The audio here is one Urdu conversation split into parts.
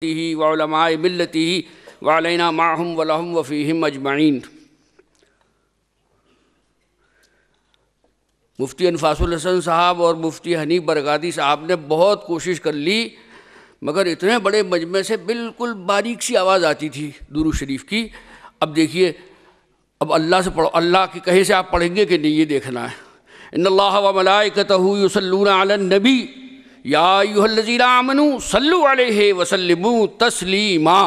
وعلماء ملته وعلينا معهم ولهم وفيهم اجمعین۔ مفتی انفاس الحسن صاحب اور مفتی حنیف برغادی صاحب نے بہت کوشش کر لی، مگر اتنے بڑے مجمع سے بالکل باریک سی آواز آتی تھی درود شریف کی۔ اب دیکھیے، اب اللہ سے پڑھو، اللہ کے کہیں سے آپ پڑھیں گے کہ نہیں، یہ دیکھنا ہے۔ ان اللہ وملائکتہ یصلون علی النبی یا ایھا الذین آمنوا صلوا علیہ وسلموا تسلیما۔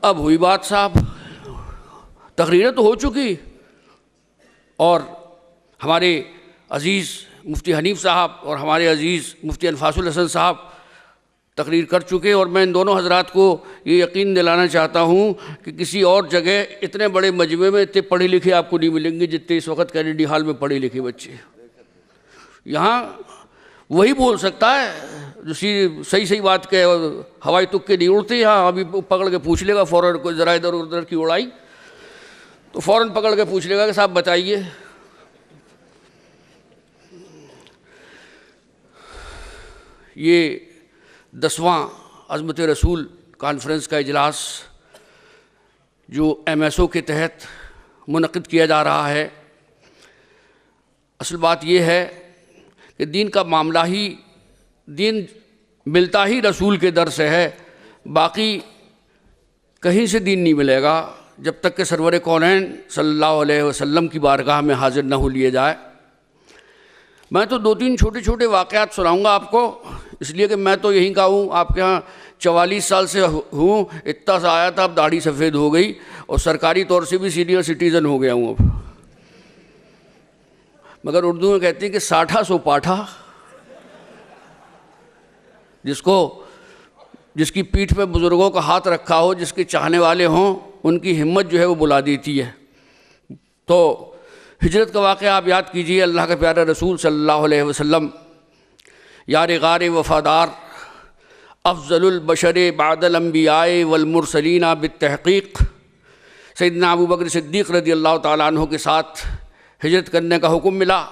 اب ہوئی بات صاحب، تقریریں تو ہو چکی، اور ہمارے عزیز مفتی حنیف صاحب اور ہمارے عزیز مفتی انفاس الحسن صاحب تقریر کر چکے، اور میں ان دونوں حضرات کو یہ یقین دلانا چاہتا ہوں کہ کسی اور جگہ اتنے بڑے مجمع میں اتنے پڑھے لکھے آپ کو نہیں ملیں گے جتنے اس وقت کینیڈی ہال میں پڑھے لکھے بچے۔ یہاں وہی بول سکتا ہے جو صحیح صحیح بات کہ ہوائی تکے نہیں اڑتے، یہاں ابھی پکڑ کے پوچھ لے گا فوراً، کوئی ذرا ادھر ادھر کی اڑائی تو فوراً پکڑ کے پوچھ لے گا کہ صاحب بتائیے۔ یہ 10واں عظمت رسول کانفرنس کا اجلاس جو ایم ایس او کے تحت منعقد کیا جا رہا ہے، اصل بات یہ ہے کہ دین کا معاملہ ہی، دین ملتا ہی رسول کے در سے ہے، باقی کہیں سے دین نہیں ملے گا جب تک کہ سرور کونین صلی اللہ علیہ وسلم کی بارگاہ میں حاضر نہ ہو لیے جائے۔ میں تو 2-3 چھوٹے چھوٹے واقعات سناؤں گا آپ کو، اس لیے کہ میں تو یہیں کا ہوں، آپ کے ہاں 44 سال سے ہوں، اتنا سا آیا تھا، اب داڑھی سفید ہو گئی اور سرکاری طور سے بھی سینئر سٹیزن ہو گیا ہوں اب۔ مگر اردو میں کہتے ہیں کہ ساٹھا سو پاٹھا، جس کی پیٹھ پہ بزرگوں کا ہاتھ رکھا ہو، جس کے چاہنے والے ہوں، ان کی ہمت جو ہے وہ بلا دیتی ہے۔ تو ہجرت کا واقعہ آپ یاد کیجئے، اللہ کے پیارے رسول صلی اللہ علیہ وسلم، یار غار وفادار، افضل البشر بعد الانبیاء والمرسلین بالتحقیق، سیدنا ابو بکر صدیق رضی اللہ تعالیٰ عنہ کے ساتھ ہجرت کرنے کا حکم ملا۔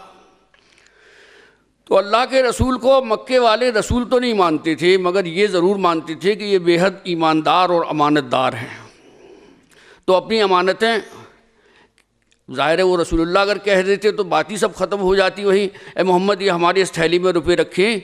تو اللہ کے رسول کو مکے والے رسول تو نہیں مانتے تھے، مگر یہ ضرور مانتے تھے کہ یہ بے حد ایماندار اور امانت دار ہیں۔ تو اپنی امانتیں، ظاہر ہے وہ رسول اللہ اگر کہہ دیتے تو بات ہی سب ختم ہو جاتی وہیں، اے محمد یہ ہماری اس تھیلی میں روپے رکھیں،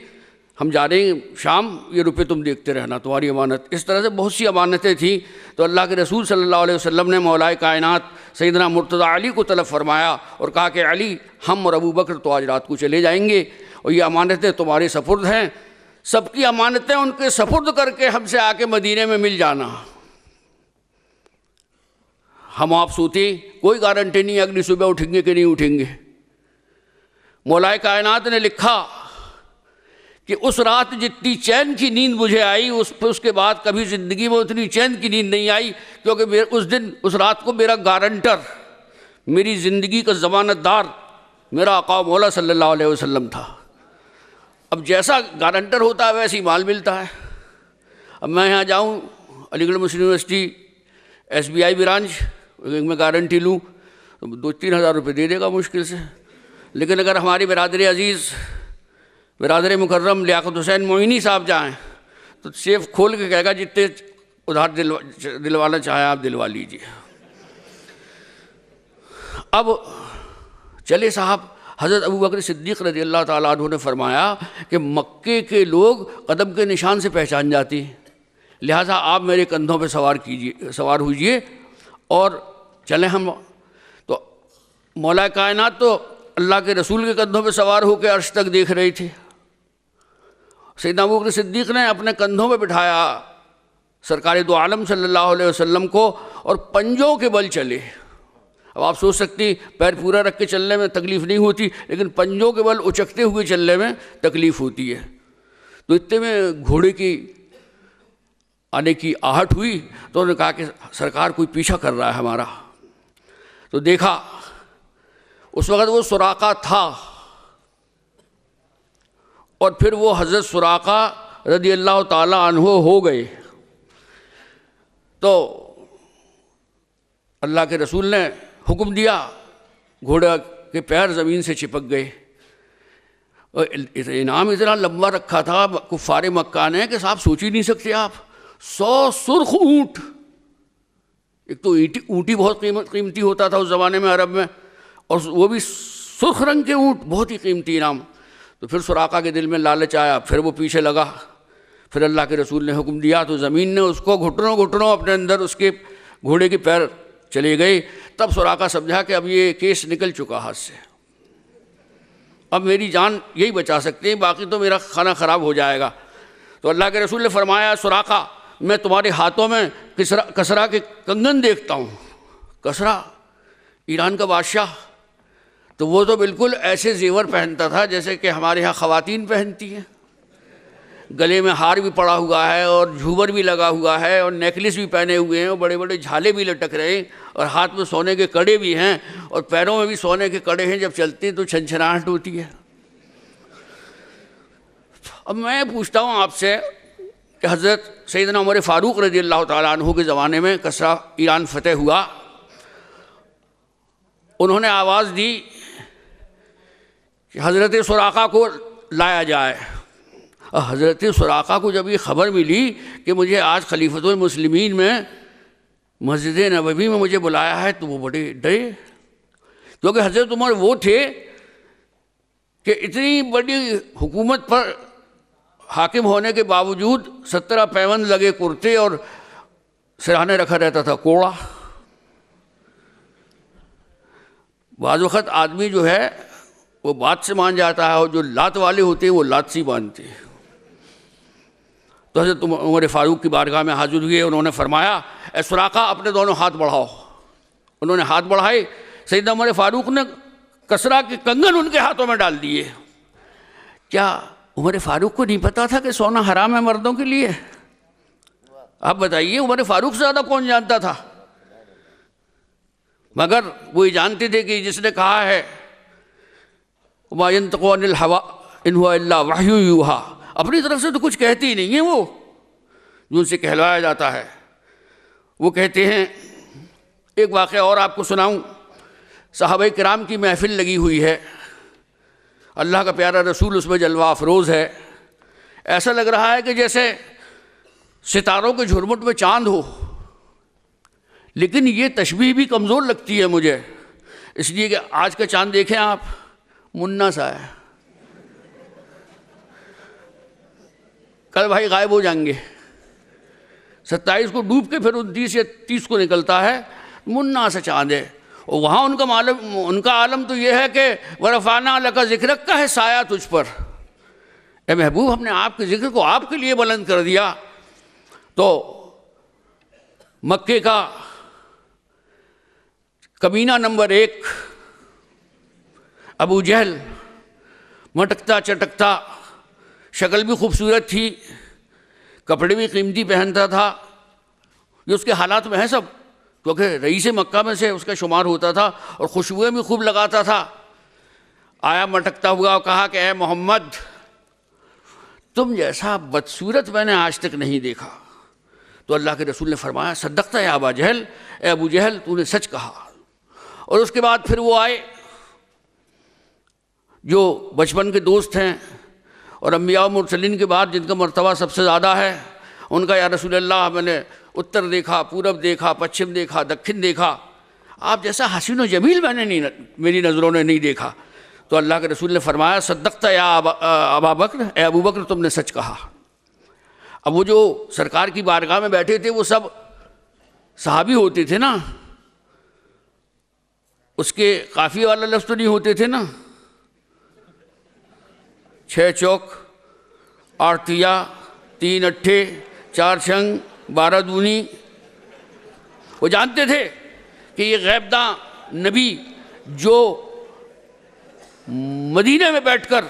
ہم جا رہے ہیں شام، یہ روپے تم دیکھتے رہنا، تمہاری امانت۔ اس طرح سے بہت سی امانتیں تھیں۔ تو اللہ کے رسول صلی اللہ علیہ وسلم نے مولا کائنات سیدنا مرتضیٰ علی کو طلب فرمایا اور کہا کہ علی، ہم اور ابو بکر تو آج رات کو چلے جائیں گے، اور یہ امانتیں تمہارے سپرد ہیں، سب کی امانتیں ان کے سپرد کر کے ہم سے آ کے مدینے میں مل جانا۔ ہم آپ سوتے، کوئی گارنٹی نہیں اگلی صبح اٹھیں گے کہ نہیں اٹھیں گے۔ مولا کائنات نے لکھا کہ اس رات جتنی چین کی نیند مجھے آئی، اس کے بعد کبھی زندگی میں اتنی چین کی نیند نہیں آئی، کیونکہ اس رات کو میرا گارنٹر، میری زندگی کا ضمانت دار میرا آقا مولا صلی اللہ علیہ وسلم تھا۔ اب جیسا گارنٹر ہوتا ہے ویسے ہی مال ملتا ہے۔ اب میں یہاں جاؤں علی گڑھ مسلم یونیورسٹی SBI برانچ میں گارنٹی لوں تو 2-3 ہزار روپے دے دے گا مشکل سے، لیکن اگر ہماری برادر عزیز، برادر مکرم لیاقت حسین معینی صاحب جائیں تو سیف کھول کے کہے گا جتنے ادھار دلوانا چاہیں آپ دلوا لیجیے۔ اب چلے صاحب، حضرت ابو بکر صدیق رضی اللہ تعالیٰ عنہ نے فرمایا کہ مکے کے لوگ قدم کے نشان سے پہچان جاتے ہیں، لہٰذا آپ میرے کندھوں پہ سوار ہوئیے اور چلیں ہم۔ تو مولا کائنات تو اللہ کے رسول کے کندھوں پہ سوار ہو کے عرش تک دیکھ رہے تھے۔ سیدنا ابو بکر صدیق نے اپنے کندھوں پہ بٹھایا سرکار دو عالم صلی اللہ علیہ وسلم کو اور پنجوں کے بل چلے۔ اب آپ سوچ سکتی پیر پورا رکھ کے چلنے میں تکلیف نہیں ہوتی، لیکن پنجوں کے بل اچکتے ہوئے چلنے میں تکلیف ہوتی ہے۔ تو اتنے میں گھوڑے کی آنے کی آہٹ ہوئی تو انہوں نے کہا کہ سرکار کوئی پیچھا کر رہا ہے ہمارا۔ تو دیکھا، اس وقت وہ سراقہ تھا، اور پھر وہ حضرت سراقہ رضی اللہ تعالیٰ عنہ ہو گئے۔ تو اللہ کے رسول نے حکم دیا، گھوڑا کے پیر زمین سے چپک گئے، اور انعام اتنا لمبا رکھا تھا کفار مکہ نے کہ صاحب سوچ ہی نہیں سکتے آپ، 100 سرخ اونٹ. ایک تو اونٹی بہت قیمتی ہوتا تھا اس زمانے میں عرب میں، اور وہ بھی سرخ رنگ کے اونٹ، بہت ہی قیمتی انعام. تو پھر سراقہ کے دل میں لالچ آیا، پھر وہ پیچھے لگا. پھر اللہ کے رسول نے حکم دیا تو زمین نے اس کو گھٹنوں اپنے اندر اس کے گھوڑے کے پیر چلے گئے. تب سراقہ سمجھا کہ اب یہ کیس نکل چکا ہاتھ سے، اب میری جان یہی بچا سکتے ہیں، باقی تو میرا کھانا خراب ہو جائے گا. تو اللہ کے رسول نے فرمایا سراقہ میں تمہارے ہاتھوں میں کسرا کے کنگن دیکھتا ہوں. کسرا ایران کا بادشاہ، تو وہ تو بالکل ایسے زیور پہنتا تھا جیسے کہ ہمارے ہاں خواتین پہنتی ہیں. گلے میں ہار بھی پڑا ہوا ہے اور جھومر بھی لگا ہوا ہے اور نیکلس بھی پہنے ہوئے ہیں اور بڑے بڑے جھالے بھی لٹک رہے ہیں اور ہاتھ میں سونے کے کڑے بھی ہیں اور پیروں میں بھی سونے کے کڑے ہیں. جب چلتے ہیں تو چھنچھناہٹ ہوتی ہے. اب میں پوچھتا ہوں آپ سے کہ حضرت سیدنا عمر فاروق رضی اللہ تعالیٰ عنہ کے زمانے میں کسرا ایران فتح ہوا، انہوں نے آواز دی کہ حضرت سراقہ کو لایا جائے. حضرت سراقہ کو جب یہ خبر ملی کہ مجھے آج خلیفۃ المسلمین میں مسجد نبوی میں مجھے بلایا ہے تو وہ بڑے ڈرے، کیونکہ حضرت عمر وہ تھے کہ اتنی بڑی حکومت پر حاکم ہونے کے باوجود 17 پیوند لگے کرتے اور سرہانے رکھا رہتا تھا کوڑا. بعض وقت آدمی جو ہے وہ بات سے مان جاتا ہے اور جو لات والے ہوتے ہیں وہ لات سے باندھتے ہیں. تو حضرت عمر فاروق کی بارگاہ میں حاضر ہوئے، انہوں نے فرمایا اے سراقہ اپنے دونوں ہاتھ بڑھاؤ. انہوں نے ہاتھ بڑھائے، سیدنا عمر فاروق نے کسرا کے کنگن ان کے ہاتھوں میں ڈال دیے. کیا عمر فاروق کو نہیں پتا تھا کہ سونا حرام ہے مردوں کے لیے؟ آپ بتائیے، عمر فاروق سے زیادہ کون جانتا تھا؟ مگر وہ یہ جانتے تھے کہ جس نے کہا ہے وَمَا يَنطِقُ عَنِ الْهَوَىٰ إِنْ هُوَ إِلَّا وَحْيٌ يُوحَىٰ، اپنی طرف سے تو کچھ کہتے ہی نہیں ہیں، وہ جو ان سے کہلوایا جاتا ہے. وہ کہتے ہیں، ایک واقعہ اور آپ کو سناؤں. صحابہ کرام کی محفل لگی ہوئی ہے، اللہ کا پیارا رسول اس میں جلوہ افروز ہے، ایسا لگ رہا ہے کہ جیسے ستاروں کے جھرمٹ میں چاند ہو. لیکن یہ تشبیہ بھی کمزور لگتی ہے مجھے، اس لیے کہ آج کا چاند دیکھیں آپ، منا سا ہے، کل بھائی غائب ہو جائیں گے. 27 کو ڈوب کے پھر 29 یا 30 کو نکلتا ہے، منا سا چاند ہے. اور وہاں ان کا عالم تو یہ ہے کہ وَرَفَعْنَا لَكَ ذِكْرَكَ کا ہے سایہ تجھ پر. اے محبوب ہم نے آپ کے ذکر کو آپ کے لیے بلند کر دیا. تو مکے کا کمینہ نمبر 1 ابو جہل، مٹکتا چٹکتا، شکل بھی خوبصورت تھی، کپڑے بھی قیمتی پہنتا تھا. یہ اس کے حالات میں ہیں سب، کیونکہ رئیس مکہ میں سے اس کا شمار ہوتا تھا اور خوشبوئیں بھی خوب لگاتا تھا. آیا مٹکتا ہوا اور کہا کہ اے محمد تم جیسا بدصورت میں نے آج تک نہیں دیکھا. تو اللہ کے رسول نے فرمایا صدقتا یا ابا جہل، اے ابو جہل تو نے سچ کہا. اور اس کے بعد پھر وہ آئے جو بچپن کے دوست ہیں اور انبیاء و مرسلین کے بعد جن کا مرتبہ سب سے زیادہ ہے. ان کا یا رسول اللہ میں نے اتر دیکھا، پورب دیکھا، پچھم دیکھا، دکھن دیکھا، آپ جیسا حسین و جمیل میں نے میری نظروں نے نہیں دیکھا. تو اللہ کے رسول نے فرمایا صدقتا یا ابا بکر، اے ابو بکر تم نے سچ کہا. اب وہ جو سرکار کی بارگاہ میں بیٹھے تھے وہ سب صحابی ہوتے تھے نا، اس کے قافیے والا لفظ تو نہیں ہوتے تھے نا، 6 چوک 8 تیا 3 اٹھے 4 چھنگ 12 دونی. وہ جانتے تھے کہ یہ غیب داں نبی جو مدینہ میں بیٹھ کر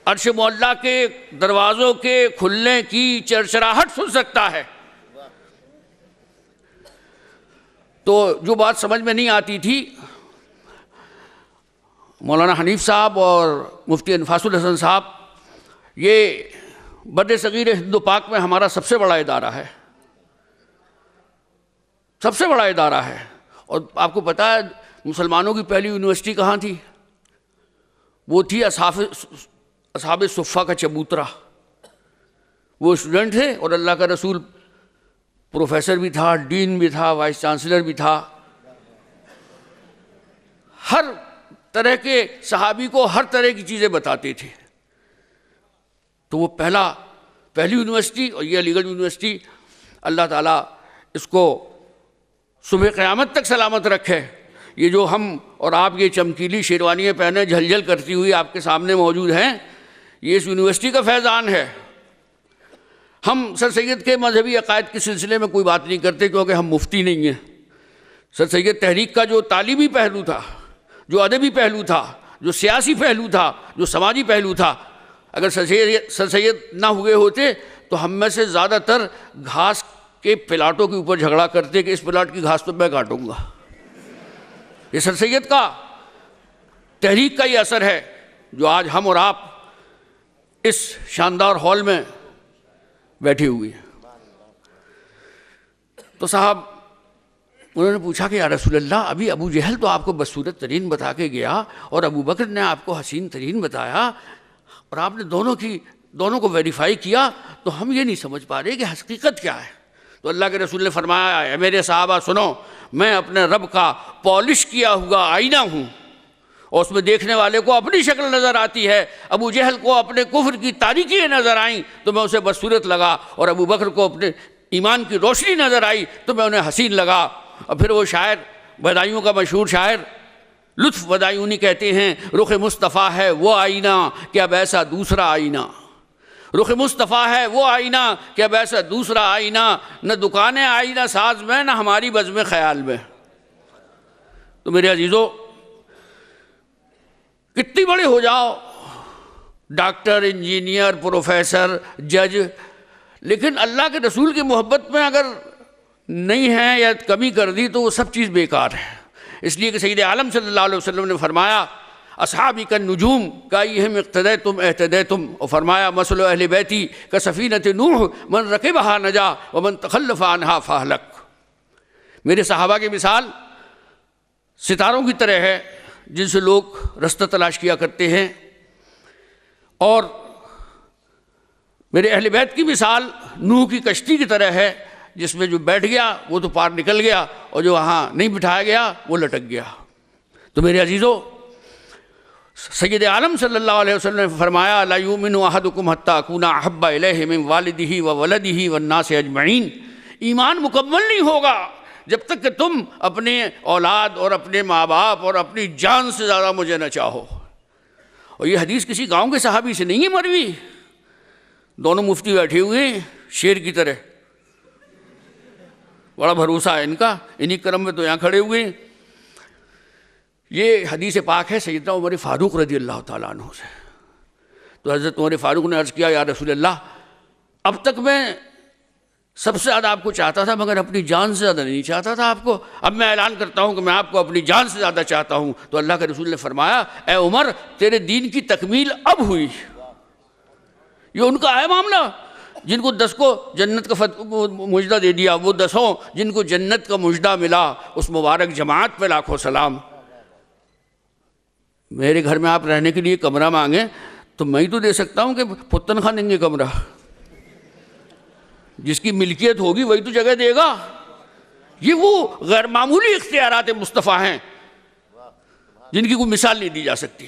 عرش معلیٰ کے دروازوں کے کھلنے کی چرچراہٹ سن سکتا ہے. تو جو بات سمجھ میں نہیں آتی تھی، مولانا حنیف صاحب اور مفتی انفاس الحسن صاحب، یہ بر صغیر ہند و پاک میں ہمارا سب سے بڑا ادارہ ہے، سب سے بڑا ادارہ ہے. اور آپ کو پتہ ہے مسلمانوں کی پہلی یونیورسٹی کہاں تھی؟ وہ تھی اصحاب صفہ کا چبوترا، وہ اسٹوڈنٹ تھے اور اللہ کا رسول پروفیسر بھی تھا، ڈین بھی تھا، وائس چانسلر بھی تھا، ہر طرح کے صحابی کو ہر طرح کی چیزیں بتاتے تھے. تو وہ پہلی یونیورسٹی، اور یہ علی گڑھ یونیورسٹی، اللہ تعالیٰ اس کو صبح قیامت تک سلامت رکھے. یہ جو ہم اور آپ یہ چمکیلی شیروانیاں پہنے جھلجھل کرتی ہوئی آپ کے سامنے موجود ہیں، یہ اس یونیورسٹی کا فیضان ہے. ہم سر سید کے مذہبی عقائد کے سلسلے میں کوئی بات نہیں کرتے کیونکہ ہم مفتی نہیں ہیں. سر سید تحریک کا جو تعلیمی پہلو تھا، جو ادبی پہلو تھا، جو سیاسی پہلو تھا، جو سماجی پہلو تھا، اگر سر سید نہ ہوئے ہوتے تو ہم میں سے زیادہ تر گھاس کے پلاٹوں کے اوپر جھگڑا کرتے کہ اس پلاٹ کی گھاس تو میں کاٹوں گا. یہ سر سید کا تحریک کا یہ اثر ہے جو آج ہم اور آپ اس شاندار ہال میں بیٹھی ہوئی ہیں. تو صاحب انہوں نے پوچھا کہ یا رسول اللہ، ابھی ابو جہل تو آپ کو بدصورت ترین بتا کے گیا اور ابو بکر نے آپ کو حسین ترین بتایا، اور آپ نے دونوں کو ویریفائی کیا، تو ہم یہ نہیں سمجھ پا رہے کہ حقیقت کیا ہے. تو اللہ کے رسول نے فرمایا، اے میرے صحابہ سنو، میں اپنے رب کا پالش کیا ہوا آئینہ ہوں، اور اس میں دیکھنے والے کو اپنی شکل نظر آتی ہے. ابو جہل کو اپنے کفر کی تاریکیاں نظر آئیں تو میں اسے بدصورت لگا، اور ابو بکر کو اپنے ایمان کی روشنی نظر آئی تو میں انہیں حسین لگا. اور پھر وہ شاعر، بدایوں کا مشہور شاعر لطف بدایونی کہتے ہیں، رخ مصطفیٰ ہے وہ آئینہ کہ اب ایسا دوسرا آئینہ. رخ مصطفیٰ ہے وہ آئینہ کہ اب ایسا دوسرا آئینہ، نہ دکانیں آئینہ ساز میں، نہ ہماری بزم خیال میں. تو میرے عزیزو، کتنی بڑے ہو جاؤ، ڈاکٹر، انجینئر، پروفیسر، جج، لیکن اللہ کے رسول کی محبت میں اگر نہیں ہے یا کمی کر دی تو وہ سب چیز بیکار ہے. اس لیے کہ سید عالم صلی اللہ علیہ وسلم نے فرمایا، اصحابی کا نجوم کایہم اقتدیتم اہتدیتم، اور فرمایا مثل اہل بیتی کا سفینۃ نوح من رکبہا نجا ومن تخلف عنہا فہلک. میرے صحابہ کی مثال ستاروں کی طرح ہے جن سے لوگ رستہ تلاش کیا کرتے ہیں، اور میرے اہل بیت کی مثال نوح کی کشتی کی طرح ہے جس میں جو بیٹھ گیا وہ تو پار نکل گیا، اور جو وہاں نہیں بٹھایا گیا وہ لٹک گیا. تو میرے عزیزو، سید عالم صلی اللہ علیہ وسلم نے فرمایا، لا یؤمن احدکم حتی اکون احب الیہ من والدہ وولدہ والناس اجمعین. ایمان مکمل نہیں ہوگا جب تک کہ تم اپنے اولاد اور اپنے ماں باپ اور اپنی جان سے زیادہ مجھے نہ چاہو. اور یہ حدیث کسی گاؤں کے صحابی سے نہیں ہے مروی. دونوں مفتی بیٹھے ہوئے ہیں شیر کی طرح، بڑا بھروسہ ہے ان کا، انہی کرم میں تو یہاں کھڑے ہوئے ہیں. یہ حدیث پاک ہے سیدنا عمر فاروق رضی اللہ تعالیٰ عنہ سے. تو حضرت عمر فاروق نے عرض کیا، یا رسول اللہ، اب تک میں سب سے زیادہ آپ کو چاہتا تھا مگر اپنی جان سے زیادہ نہیں چاہتا تھا آپ کو، اب میں اعلان کرتا ہوں کہ میں آپ کو اپنی جان سے زیادہ چاہتا ہوں. تو اللہ کے رسول نے فرمایا، اے عمر، تیرے دین کی تکمیل اب ہوئی. یہ ان کا ہے معاملہ جن کو 10 کو جنت کا مجدہ دے دیا، وہ 10 جن کو جنت کا مجدہ ملا، اس مبارک جماعت پہ لاکھوں سلام. میرے گھر میں آپ رہنے کے لیے کمرہ مانگیں تو میں ہی تو دے سکتا ہوں کہ پتن خان دیں گے کمرہ. جس کی ملکیت ہوگی وہی تو جگہ دے گا. یہ وہ غیر معمولی اختیارات مصطفیٰ ہیں جن کی کوئی مثال نہیں دی جا سکتی.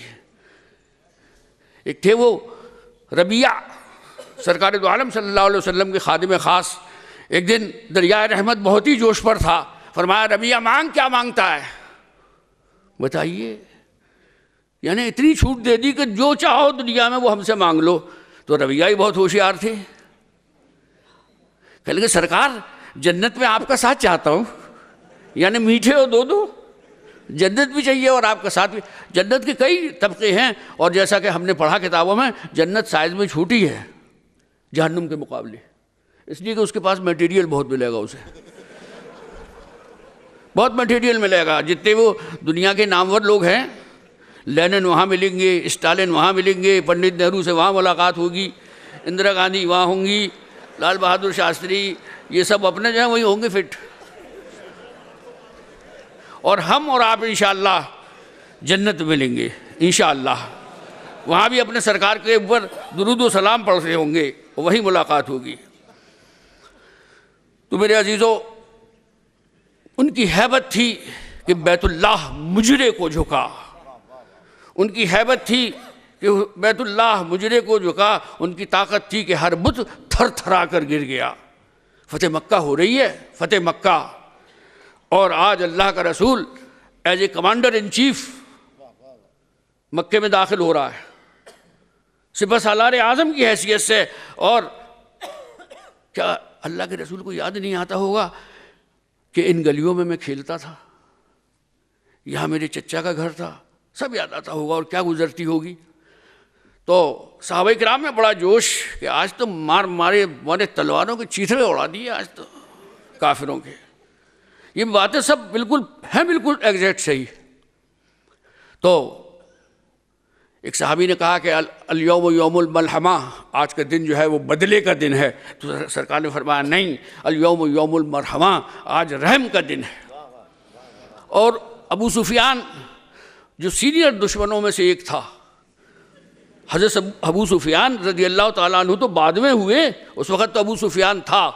ایک تھے وہ ربیعہ، سرکار دو عالم صلی اللہ علیہ وسلم کے خادم خاص. ایک دن دریائے رحمت بہت ہی جوش پر تھا. فرمایا، ربیعہ مانگ، کیا مانگتا ہے بتائیے. یعنی اتنی چھوٹ دے دی کہ جو چاہو دنیا میں وہ ہم سے مانگ لو. تو ربیعہ ہی بہت ہوشیار تھے. کہنے لگے، سرکار جنت میں آپ کا ساتھ چاہتا ہوں. یعنی میٹھے ہو دو جنت بھی چاہیے اور آپ کا ساتھ بھی. جنت کے کئی طبقے ہیں، اور جیسا کہ ہم نے پڑھا کتابوں میں، جنت سائز میں چھوٹی ہے جہنم کے مقابلے، اس لیے کہ اس کے پاس میٹیریل بہت ملے گا. اسے بہت میٹیریل ملے گا. جتنے وہ دنیا کے نامور لوگ ہیں، لینن وہاں ملیں گے، اسٹالن وہاں ملیں گے، پنڈت نہرو سے وہاں ملاقات ہوگی، اندرا گاندھی وہاں ہوں گی، لال بہادر شاستری، یہ سب اپنے جو ہیں وہی ہوں گے فٹ. اور ہم اور آپ انشاءاللہ جنت ملیں گے انشاءاللہ. وہاں بھی اپنے سرکار کے اوپر درود و سلام پڑھ رہے ہوں گے، وہی ملاقات ہوگی۔ تو میرے عزیزو، ان کی ہیبت تھی کہ بیت اللہ مجرے کو جھکا، ان کی ہیبت تھی کہ بیت اللہ مجرے کو جھکا، ان کی طاقت تھی کہ ہر بت تھر تھرا کر گر گیا۔ فتح مکہ ہو رہی ہے، فتح مکہ، اور آج اللہ کا رسول as a commander in chief مکے میں داخل ہو رہا ہے، سپہ سالار اعظم کی حیثیت سے۔ اور کیا اللہ کے رسول کو یاد نہیں آتا ہوگا کہ ان گلیوں میں میں کھیلتا تھا، یہاں میرے چچا کا گھر تھا، سب یاد آتا ہوگا، اور کیا گزرتی ہوگی۔ تو صحابہ کرام میں بڑا جوش کہ آج تو مارے تلواروں کے چیتھڑے اڑا دیے آج تو کافروں کے۔ یہ باتیں سب بالکل ہیں، بالکل ایگزیکٹ صحیح۔ تو ایک صحابی نے کہا کہ الیوم یوم الملحمہ، آج کا دن جو ہے وہ بدلے کا دن ہے۔ تو سرکار نے فرمایا نہیں، الیوم یوم المرحمہ، آج رحم کا دن ہے۔ اور ابو سفیان جو سینئر دشمنوں میں سے ایک تھا، حضرت ابو سفیان رضی اللہ تعالیٰ عنہ تو بعد میں ہوئے، اس وقت تو ابو سفیان تھا۔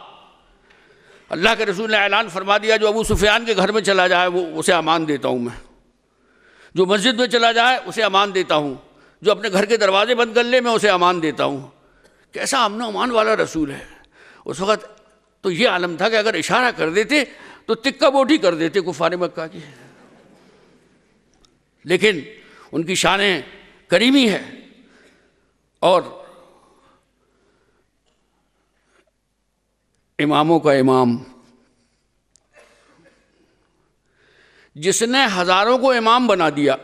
اللہ کے رسول نے اعلان فرما دیا جو ابو سفیان کے گھر میں چلا جائے وہ اسے امان دیتا ہوں میں، جو مسجد میں چلا جائے اسے امان دیتا ہوں، جو اپنے گھر کے دروازے بند کر لے میں اسے امان دیتا ہوں۔ کیسا امن و امان والا رسول ہے۔ اس وقت تو یہ عالم تھا کہ اگر اشارہ کر دیتے تو تکہ بوٹی کر دیتے کفار مکہ کی، لیکن ان کی شان کریمی ہے۔ اور اماموں کا امام، جس نے ہزاروں کو امام بنا دیا،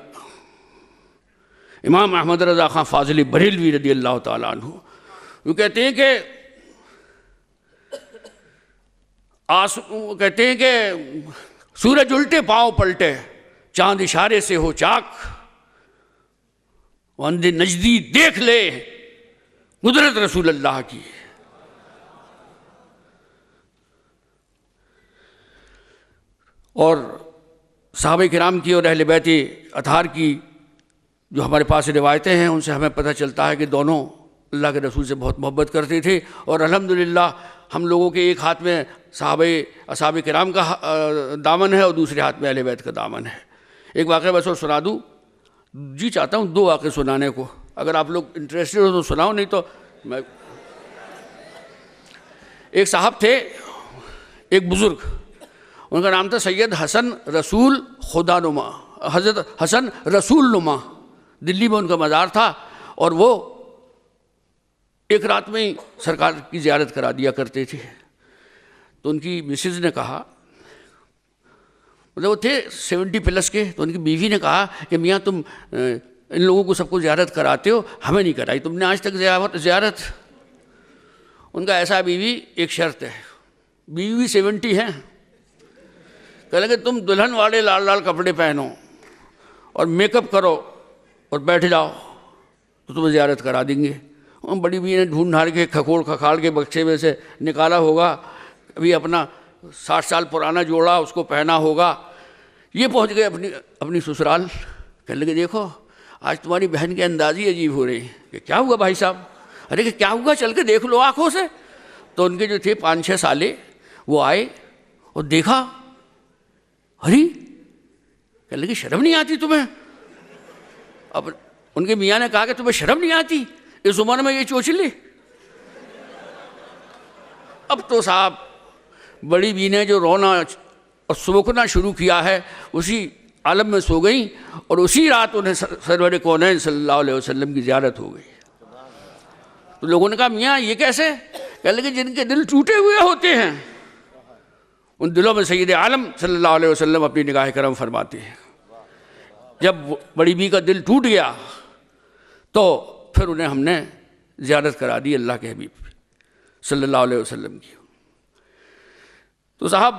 امام احمد رضا خان فاضلی بریلوی رضی اللہ تعالیٰ عنہ، وہ کہتے ہیں کہ سورج الٹے پاؤں پلٹے، چاند اشارے سے ہو چاک، اندھے نجدی دیکھ لے قدرت رسول اللہ کی۔ اور صحابہ کرام کی اور اہل بیت اطہار کی جو ہمارے پاس روایتیں ہیں، ان سے ہمیں پتہ چلتا ہے کہ دونوں اللہ کے رسول سے بہت محبت کرتے تھے۔ اور الحمدللہ ہم لوگوں کے ایک ہاتھ میں اصحاب کرام کا دامن ہے اور دوسرے ہاتھ میں اہل بیت کا دامن ہے۔ ایک واقعہ بس اور سنا دوں، جی چاہتا ہوں 2 واقعے سنانے کو، اگر آپ لوگ انٹرسٹڈ ہو تو سناؤ، نہیں تو میں۔ ایک صاحب تھے، ایک بزرگ، ان کا نام تھا سید حسن رسول خدا نما، حضرت حسن رسول نما، دلی میں ان کا مزار تھا۔ اور وہ ایک رات میں ہی سرکار کی زیارت کرا دیا کرتے تھے۔ تو ان کی مسز نے کہا، وہ تھے 70 پلس کے، تو ان کی بیوی نے کہا کہ میاں تم ان لوگوں کو سب کو زیارت کراتے ہو، ہمیں نہیں کرائی تم نے آج تک زیارت۔ ان کا ایسا بیوی ایک شرط ہے، بیوی 70 ہیں، کہنے لگے تم دلہن والے لال لال کپڑے پہنو اور میک اپ کرو اور بیٹھ جاؤ تو تمہیں زیارت کرا دیں گے۔ بڑی بیوی نے ڈھونڈ ڈھاڑ کے کھکھاڑ کے بکسے میں سے نکالا ہوگا، ابھی اپنا 60 سال پرانا جوڑا اس کو پہنا ہوگا، یہ پہنچ گئے اپنی سسرال۔ کہنے لگے دیکھو آج تمہاری بہن کے اندازی عجیب ہو رہی ہے۔ کہ کیا ہوا بھائی صاحب؟ ارے کہ کیا ہوا، چل کے دیکھ لو آنکھوں سے۔ تو ان کے جو تھے 5-6 سالے، وہ آئے اور دیکھا، ارے کہنے لگے شرم نہیں آتی تمہیں؟ اب ان کے میاں نے کہا کہ تمہیں شرم نہیں آتی اس عمر میں یہ چوچلی؟ اب تو صاحب بڑی بی نے جو رونا اور سوکنا شروع کیا ہے اسی عالم میں سو گئیں، اور اسی رات انہیں سرور کونین صلی اللہ علیہ وسلم کی زیارت ہو گئی۔ تو لوگوں نے کہا میاں یہ کیسے؟ کہنے لگے جن کے دل ٹوٹے ہوئے ہوتے ہیں ان دلوں میں سید عالم صلی اللہ علیہ وسلم اپنی نگاہ کرم فرماتے ہیں۔ جب بڑی بی کا دل ٹوٹ گیا تو پھر انہیں ہم نے زیارت کرا دی اللہ کے حبیب صلی اللہ علیہ وسلم کی۔ تو صاحب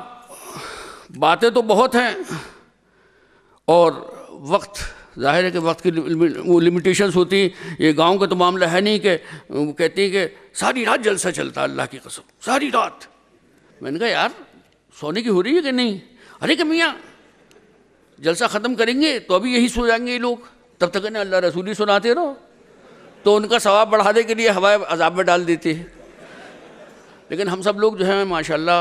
باتیں تو بہت ہیں، اور وقت ظاہر ہے کہ وقت کی وہ لمیٹیشنز ہوتی ہیں۔ یہ گاؤں کا تو معاملہ ہے نہیں کہ وہ کہتے ہیں کہ ساری رات جلسہ چلتا، اللہ کی قسم ساری رات۔ میں نے کہا یار سونے کی ہو رہی ہے کہ نہیں؟ ارے کہ میاں جلسہ ختم کریں گے تو ابھی یہی سو جائیں گے یہ لوگ، تب تک انہیں اللہ رسول ہی سناتے رہو۔ تو ان کا ثواب بڑھانے کے لیے ہوائے عذاب میں ڈال دیتی ہے۔ لیکن ہم سب لوگ جو ہیں ماشاءاللہ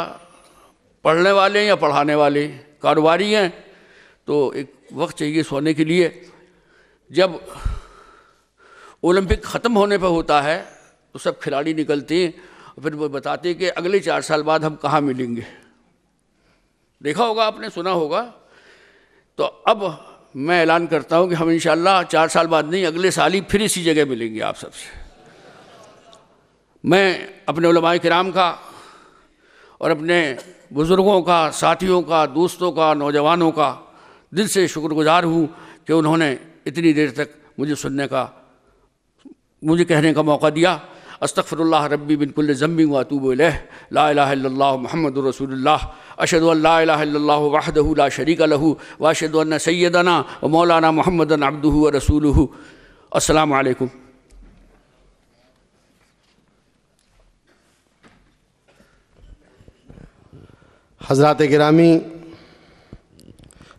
پڑھنے والے ہیں یا پڑھانے والے کاروباری ہیں، تو ایک وقت چاہیے سونے کے لیے۔ جب اولمپک ختم ہونے پہ ہوتا ہے تو سب کھلاڑی نکلتے ہیں اور پھر وہ بتاتے ہیں کہ اگلے 4 سال بعد ہم کہاں ملیں گے۔ دیکھا ہوگا آپ نے، سنا ہوگا۔ تو اب میں اعلان کرتا ہوں کہ ہم انشاءاللہ 4 سال بعد نہیں، اگلے سال ہی پھر اسی جگہ ملیں گے آپ سب سے۔ میں اپنے علماء کرام کا اور اپنے بزرگوں کا، ساتھیوں کا، دوستوں کا، نوجوانوں کا دل سے شکر گزار ہوں کہ انہوں نے اتنی دیر تک مجھے کہنے کا موقع دیا۔ استغفر اللہ ربی من کل ذنب واتوب الیہ، لا الہ الا اللہ محمد رسول اللہ، اشہد ان لا الہ الا اللہ وحدہ لا شریک لہ واشہد ان سیدنا و مولانا محمدا عبدہ ورسولہ۔ السلام علیکم۔ حضرات گرامی،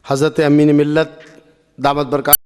حضرت امین ملت دامت برکات